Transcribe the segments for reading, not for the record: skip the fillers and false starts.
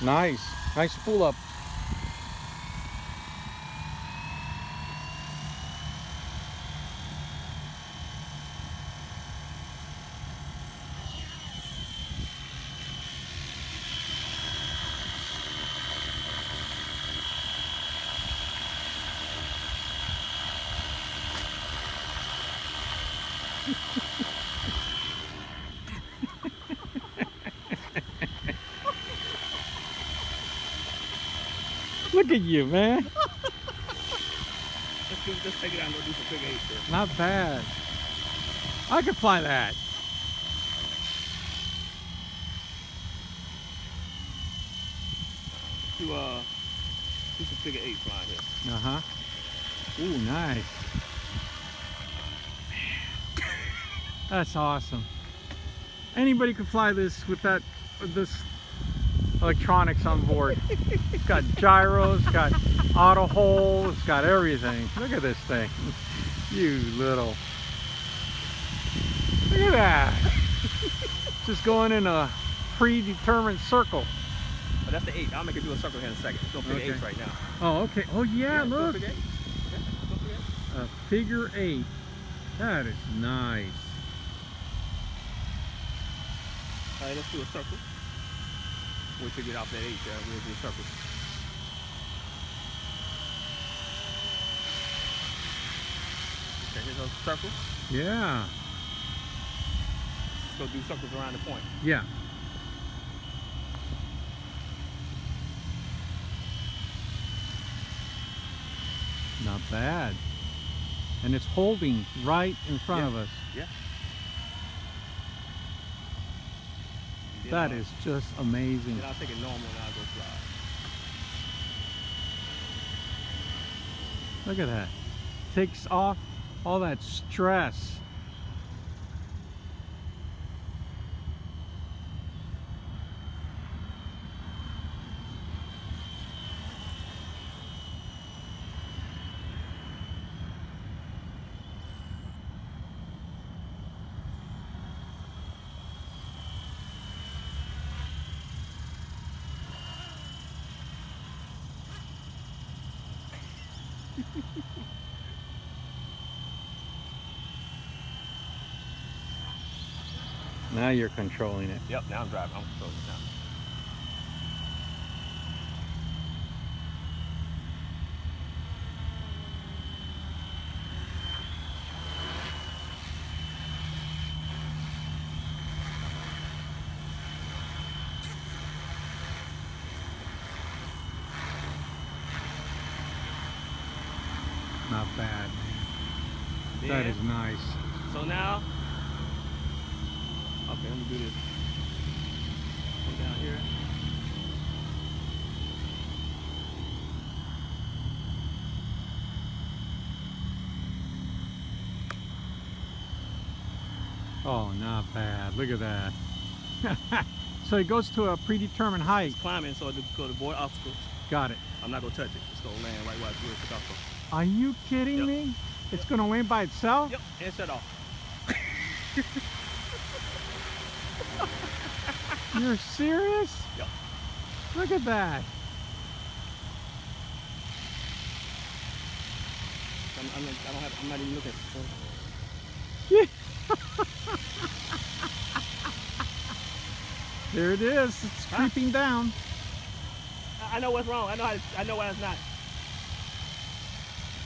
Nice. Nice spool up. Look at you, man. Let's take it out and go do some figure eight there. Not bad. I could fly that. Do some figure eight flying here. Uh-huh. Ooh, nice. That's awesome. Anybody could fly this with this electronics on board. It's got gyros, it's got auto hold, it's got everything. Look at this thing. You little. Look at that. Just going in a predetermined circle. But that's the eight. I'll make it do a circle here in a second. Let's go figure eight right now. Oh, okay. Oh, yeah, look. Figure eight. Okay, let's go figure eight. A figure eight. That is nice. All right, let's do a circle. Wait till we get off that eight there. We'll do a circle. Okay, here's a circle. Yeah. Let's go do circles around the point. Yeah. Not bad. And it's holding right in front of us. Yeah. That is just amazing. Then I'll take it normal and I'll go fly. Look at that. Takes off all that stress. Now you're controlling it. Yep, now I'm driving. I'm controlling it now. Not bad, man. Yeah. That is nice. So now, okay, let me do this. Go down here. Oh, not bad. Look at that. So it goes to a predetermined height. It's climbing, so to go to avoid obstacles. Got it. I'm not gonna touch it. It's gonna land right where it took off from. Are you kidding Yep. me? It's going to land by itself? Yep, and shut off. You're serious? Yep. Look at that. I'm not even looking. There it is. It's creeping down. I know what's wrong. I know why it's not.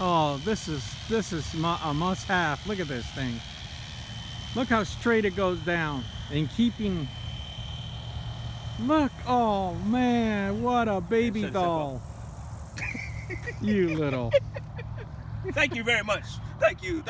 Oh, this is a must-have. Look at this thing. Look how straight it goes down and keeping. Look, oh man, what a baby doll. You little. Thank you very much. Thank you.